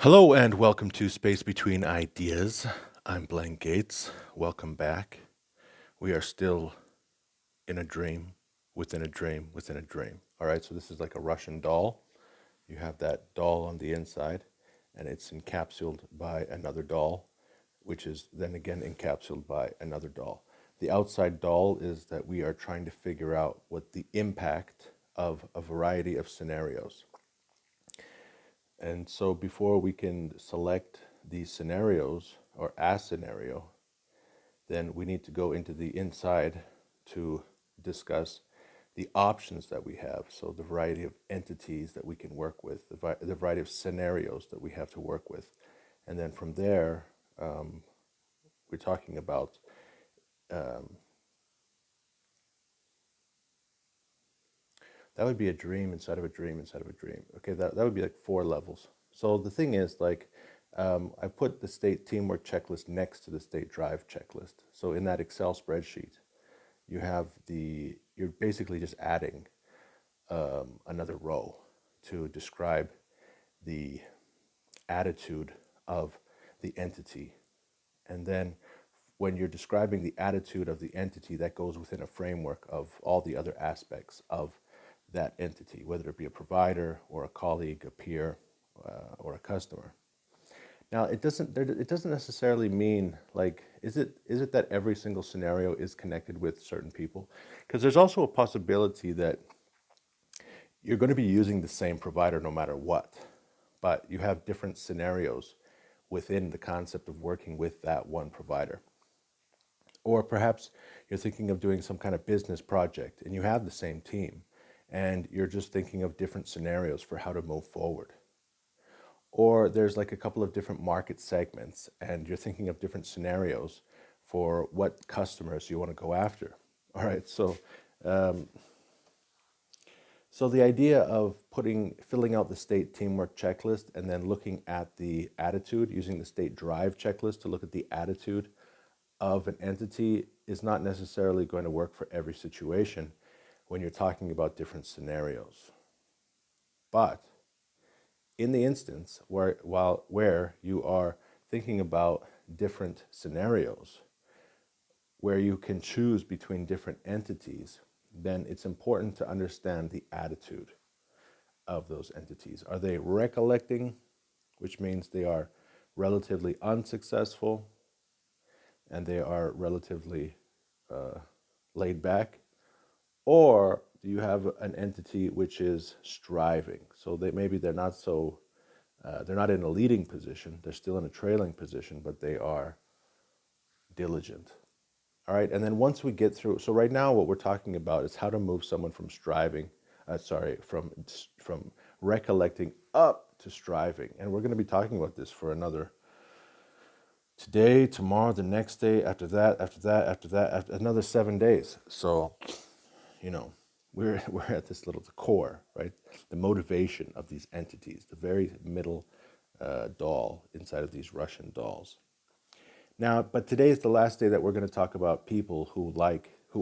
Hello and welcome to Space Between Ideas. I'm Blaine Gates. Welcome back. We are still in a dream, within a dream, within a dream. All right, so this is like a Russian doll. You have that doll on the inside, and it's encapsulated by another doll, which is then again encapsulated by another doll. The outside doll is that we are trying to figure out what the impact of a variety of scenarios. And so before we can select these scenarios or a scenario, then we need to go into the inside to discuss the options that we have. So the variety of entities that we can work with, the variety of scenarios that we have to work with. And then from there, we're talking about that would be a dream inside of a dream inside of a dream. Okay, that would be like 4 levels. So the thing is, like, I put the state teamwork checklist next to the state drive checklist. So in that Excel spreadsheet, you're basically just adding another row to describe the attitude of the entity. And then when you're describing the attitude of the entity, that goes within a framework of all the other aspects of that entity, whether it be a provider or a colleague, a peer, or a customer. Now, it doesn't necessarily mean like is it that every single scenario is connected with certain people? Because there's also a possibility that you're going to be using the same provider no matter what, but you have different scenarios within the concept of working with that one provider. Or perhaps you're thinking of doing some kind of business project and you have the same team and you're just thinking of different scenarios for how to move forward. Or there's like a couple of different market segments and you're thinking of different scenarios for what customers you want to go after. All right, so the idea of filling out the state teamwork checklist and then looking at the attitude, using the state drive checklist to look at the attitude of an entity is not necessarily going to work for every situation when you're talking about different scenarios. But in the instance where you are thinking about different scenarios, where you can choose between different entities, then it's important to understand the attitude of those entities. Are they recollecting, which means they are relatively unsuccessful and they are relatively laid back? Or do you have an entity which is striving? So they're not so, they're not in a leading position, they're still in a trailing position, but they are diligent. All right, and then once we get through, so right now what we're talking about is how to move someone from from recollecting up to striving. And we're going to be talking about this for today, tomorrow, the next day, after that, another 7 days. So, we're at this the core, right? The motivation of these entities, the very middle doll inside of these Russian dolls. Now, but today is the last day that we're going to talk about people who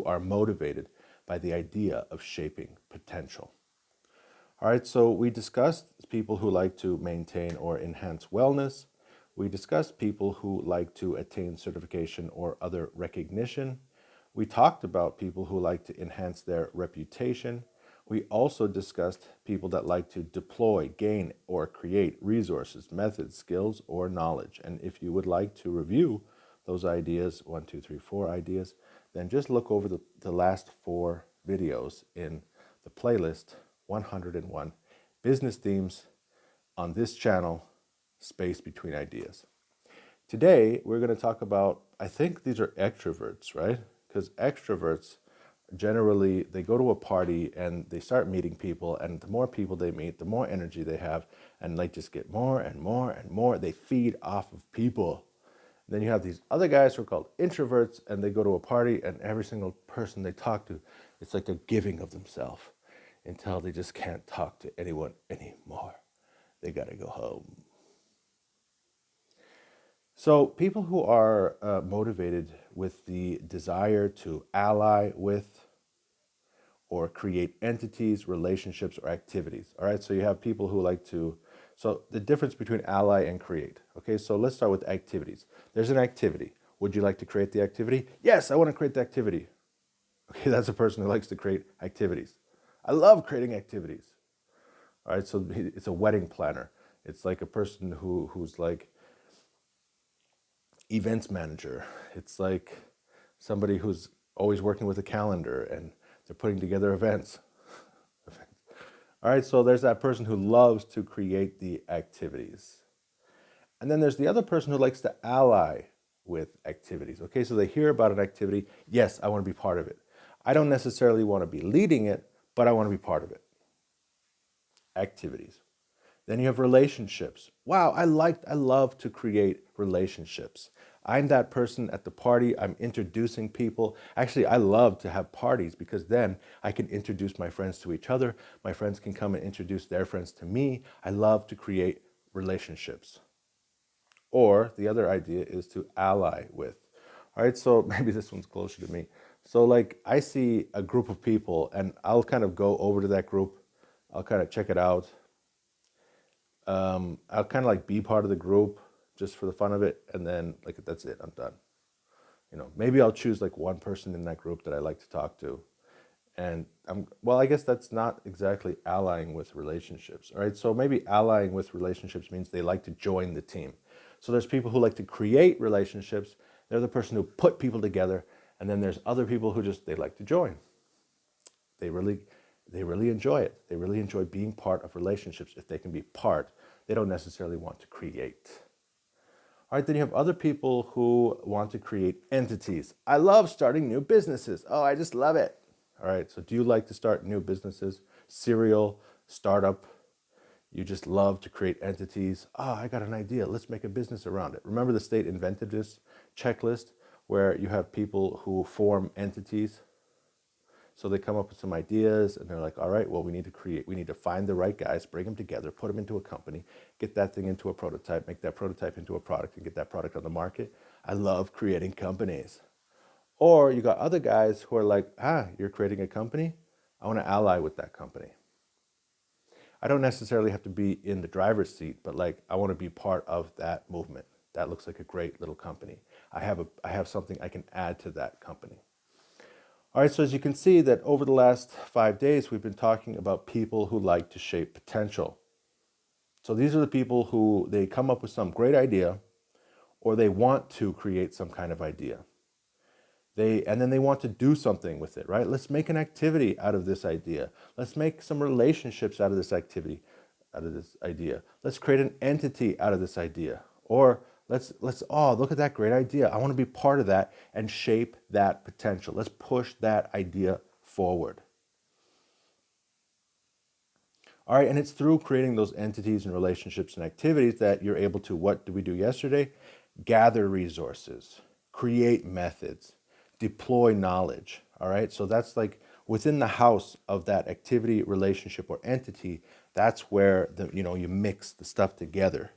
are motivated by the idea of shaping potential. All right, so we discussed people who like to maintain or enhance wellness. We discussed people who like to attain certification or other recognition. We talked about people who like to enhance their reputation. We also discussed people that like to deploy, gain, or create resources, methods, skills, or knowledge. And if you would like to review those ideas, 1, 2, 3, 4 ideas, then just look over the last 4 videos in the playlist 101 Business Themes on this channel, Space Between Ideas. Today, we're going to talk about, I think these are extroverts, right? Because extroverts, generally, they go to a party and they start meeting people, and the more people they meet, the more energy they have, and they just get more and more and more. They feed off of people. Then you have these other guys who are called introverts, and they go to a party, and every single person they talk to, it's like a giving of themselves until they just can't talk to anyone anymore. They got to go home. So people who are motivated with the desire to ally with or create entities, relationships, or activities. All right, so you have people who like to So the difference between ally and create. Okay, so let's start with activities. There's an activity. Would you like to create the activity? Yes, I want to create the activity. Okay, that's a person who likes to create activities. I love creating activities. All right, so it's a wedding planner. It's like a person who's like events manager. It's like somebody who's always working with a calendar and they're putting together events. All right, so there's that person who loves to create the activities. And then there's the other person who likes to ally with activities. Okay, so they hear about an activity. Yes, I want to be part of it. I don't necessarily want to be leading it, but I want to be part of it. Activities. Then you have relationships. Wow, I love to create relationships. I'm that person at the party. I'm introducing people. Actually, I love to have parties because then I can introduce my friends to each other. My friends can come and introduce their friends to me. I love to create relationships. Or the other idea is to ally with. All right, so maybe this one's closer to me. So like I see a group of people and I'll kind of go over to that group. I'll kind of check it out. I'll kind of like be part of the group just for the fun of it, and then like that's it, I'm done. Maybe I'll choose like one person in that group that I like to talk to, and I guess that's not exactly allying with relationships. All right, so maybe allying with relationships means they like to join the team. So there's people who like to create relationships. They're the person who put people together, and then there's other people who they like to join. They really enjoy it. They really enjoy being part of relationships. If they can be part, they don't necessarily want to create. All right, then you have other people who want to create entities. I love starting new businesses. Oh, I just love it. All right, so do you like to start new businesses? Serial, startup. You just love to create entities. I got an idea. Let's make a business around it. Remember the state invented this checklist where you have people who form entities. So they come up with some ideas and they're like, all right, well, we need to find the right guys, bring them together, put them into a company, get that thing into a prototype, make that prototype into a product and get that product on the market. I love creating companies. Or you got other guys who are like, you're creating a company? I want to ally with that company. I don't necessarily have to be in the driver's seat, but like I want to be part of that movement. That looks like a great little company. I have something I can add to that company. All right, so as you can see that over the last 5 days, we've been talking about people who like to shape potential. So these are the people who they come up with some great idea or they want to create some kind of idea. And then they want to do something with it, right? Let's make an activity out of this idea. Let's make some relationships out of this activity, out of this idea. Let's create an entity out of this idea. Or let's look at that great idea. I want to be part of that and shape that potential. Let's push that idea forward. All right, and it's through creating those entities and relationships and activities that you're able to, what did we do yesterday? Gather resources, create methods, deploy knowledge. All right, so that's like within the house of that activity, relationship, or entity, that's where you mix the stuff together.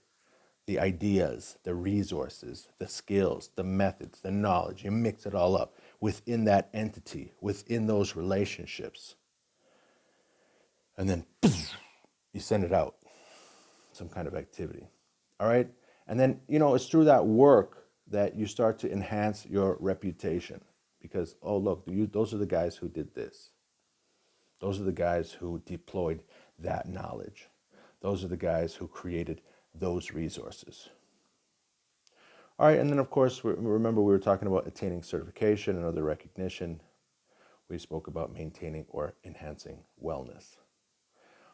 The ideas, the resources, the skills, the methods, the knowledge, you mix it all up within that entity, within those relationships. And then you send it out, some kind of activity. All right? And then, it's through that work that you start to enhance your reputation. Because, oh, look, those are the guys who did this. Those are the guys who deployed that knowledge. Those are the guys who created those resources. All right, and then of course, remember we were talking about attaining certification and other recognition. We spoke about maintaining or enhancing wellness.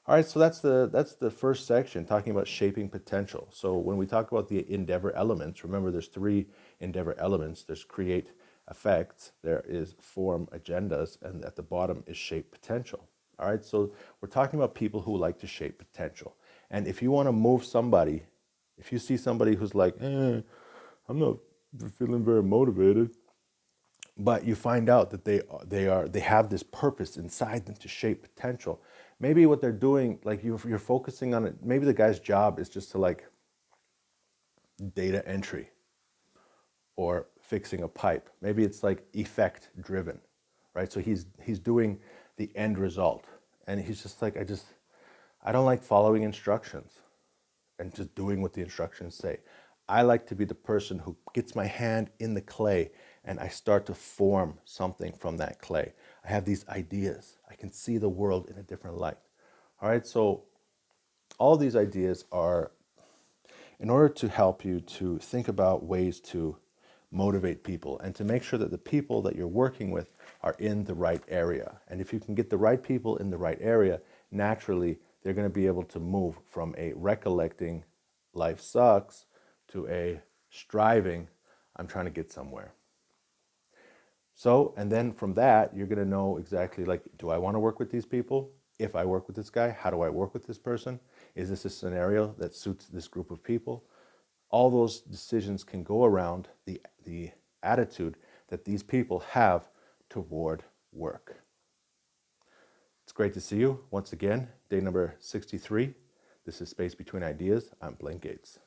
All right, so that's the first section, talking about shaping potential. So when we talk about the endeavor elements, remember there's 3 endeavor elements. There's create effects, there is form agendas, and at the bottom is shape potential. All right, so we're talking about people who like to shape potential. And if you want to move somebody, if you see somebody who's like, I'm not feeling very motivated, but you find out that they have this purpose inside them to shape potential. Maybe what they're doing, like you're focusing on it. Maybe the guy's job is just to like data entry or fixing a pipe. Maybe it's like effect driven, right? So he's doing the end result, and he's just like, I don't like following instructions. and just doing what the instructions say. I like to be the person who gets my hand in the clay and I start to form something from that clay. I have these ideas. I can see the world in a different light. All right, so all these ideas are in order to help you to think about ways to motivate people and to make sure that the people that you're working with are in the right area. And if you can get the right people in the right area, naturally, they're going to be able to move from a recollecting life sucks to a striving, I'm trying to get somewhere. So, and then from that, you're going to know exactly like, do I want to work with these people? If I work with this guy, how do I work with this person? Is this a scenario that suits this group of people? All those decisions can go around the attitude that these people have toward work. It's great to see you once again. Day number 63. This is Space Between Ideas. I'm Blaine Gates.